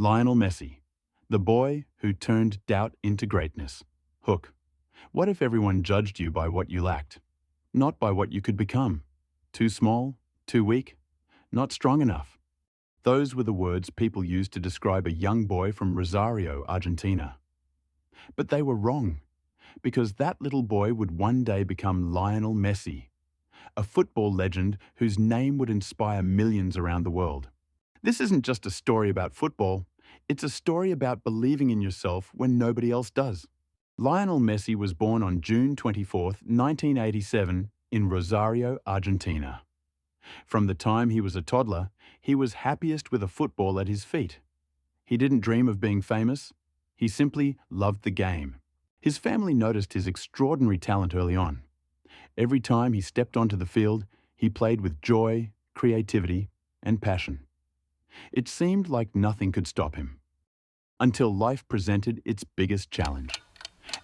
Lionel Messi, the boy who turned doubt into greatness. Hook. What if everyone judged you by what you lacked, not by what you could become? Too small? Too weak? Not strong enough? Those were the words people used to describe a young boy from Rosario, Argentina. But they were wrong, because that little boy would one day become Lionel Messi, a football legend whose name would inspire millions around the world. This isn't just a story about football, it's a story about believing in yourself when nobody else does. Lionel Messi was born on June 24, 1987, in Rosario, Argentina. From the time he was a toddler, he was happiest with a football at his feet. He didn't dream of being famous, he simply loved the game. His family noticed his extraordinary talent early on. Every time he stepped onto the field, he played with joy, creativity, and passion. It seemed like nothing could stop him, until life presented its biggest challenge.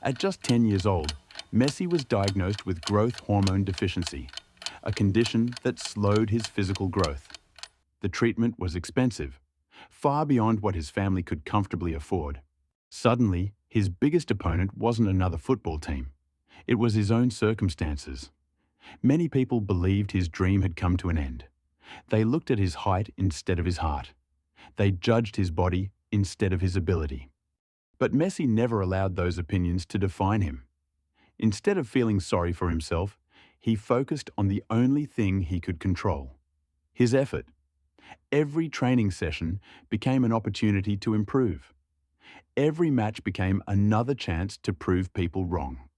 At just 10 years old, Messi was diagnosed with growth hormone deficiency, a condition that slowed his physical growth. The treatment was expensive, far beyond what his family could comfortably afford. Suddenly, his biggest opponent wasn't another football team. It was his own circumstances. Many people believed his dream had come to an end. They looked at his height instead of his heart. They judged his body instead of his ability. But Messi never allowed those opinions to define him. Instead of feeling sorry for himself, he focused on the only thing he could control: his effort. Every training session became an opportunity to improve. Every match became another chance to prove people wrong.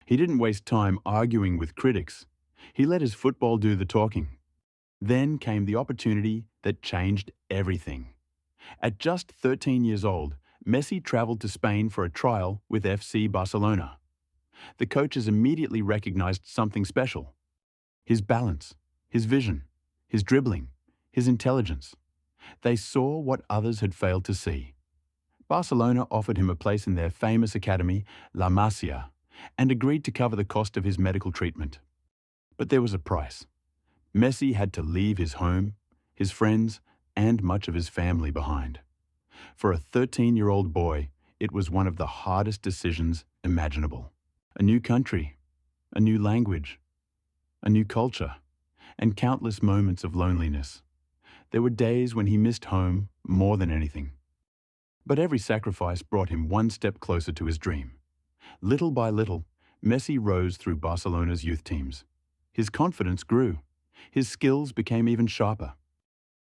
He didn't waste time arguing with critics. He let his football do the talking. Then came the opportunity that changed everything. At just 13 years old, Messi traveled to Spain for a trial with FC Barcelona. The coaches immediately recognized something special: his balance, his vision, his dribbling, his intelligence. They saw what others had failed to see. Barcelona offered him a place in their famous academy, La Masia, and agreed to cover the cost of his medical treatment. But there was a price. Messi had to leave his home, his friends, and much of his family behind. For a 13-year-old boy, it was one of the hardest decisions imaginable. A new country, a new language, a new culture, and countless moments of loneliness. There were days when he missed home more than anything. But every sacrifice brought him one step closer to his dream. Little by little, Messi rose through Barcelona's youth teams. His confidence grew. His skills became even sharper.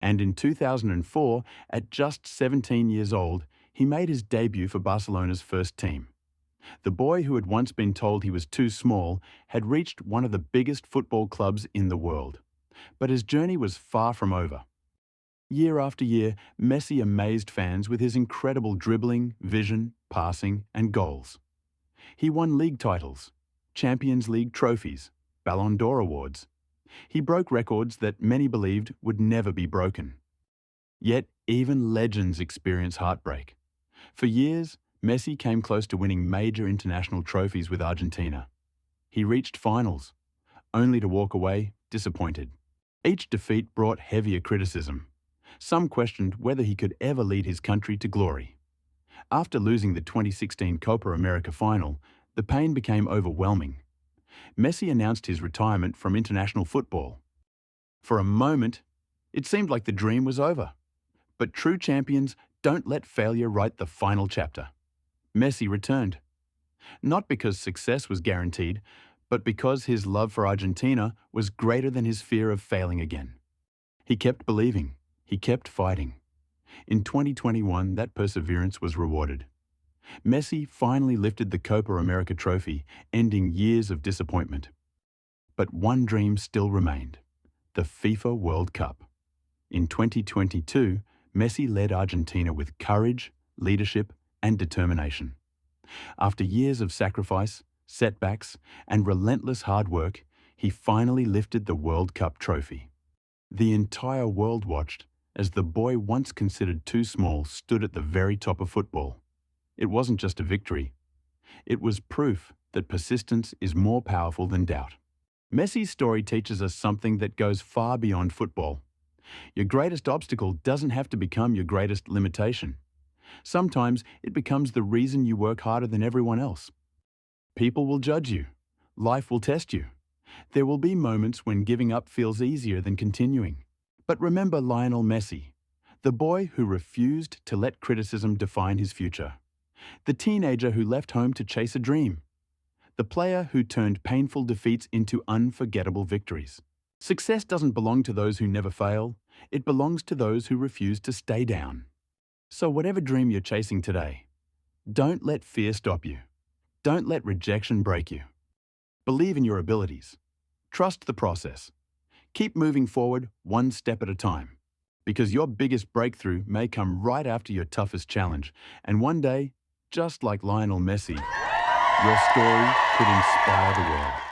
And in 2004, at just 17 years old, he made his debut for Barcelona's first team. The boy who had once been told he was too small had reached one of the biggest football clubs in the world. But his journey was far from over. Year after year, Messi amazed fans with his incredible dribbling, vision, passing, and goals. He won league titles, Champions League trophies, Ballon d'Or awards. He broke records that many believed would never be broken. Yet even legends experience heartbreak. For years, Messi came close to winning major international trophies with Argentina. He reached finals, only to walk away disappointed. Each defeat brought heavier criticism. Some questioned whether he could ever lead his country to glory. After losing the 2016 Copa America final, the pain became overwhelming. Messi announced his retirement from international football. For a moment, it seemed like the dream was over. But true champions don't let failure write the final chapter. Messi returned. Not because success was guaranteed, but because his love for Argentina was greater than his fear of failing again. He kept believing. He kept fighting. In 2021, that perseverance was rewarded. Messi finally lifted the Copa America trophy, ending years of disappointment. But one dream still remained: the FIFA World Cup. In 2022, Messi led Argentina with courage, leadership, and determination. After years of sacrifice, setbacks, and relentless hard work, he finally lifted the World Cup trophy. The entire world watched as the boy once considered too small stood at the very top of football. It wasn't just a victory. It was proof that persistence is more powerful than doubt. Messi's story teaches us something that goes far beyond football. Your greatest obstacle doesn't have to become your greatest limitation. Sometimes it becomes the reason you work harder than everyone else. People will judge you. Life will test you. There will be moments when giving up feels easier than continuing. But remember Lionel Messi, the boy who refused to let criticism define his future. The teenager who left home to chase a dream. The player who turned painful defeats into unforgettable victories. Success doesn't belong to those who never fail. It belongs to those who refuse to stay down. So whatever dream you're chasing today, don't let fear stop you. Don't let rejection break you. Believe in your abilities. Trust the process. Keep moving forward one step at a time. Because your biggest breakthrough may come right after your toughest challenge. And one day, just like Lionel Messi, your story could inspire the world.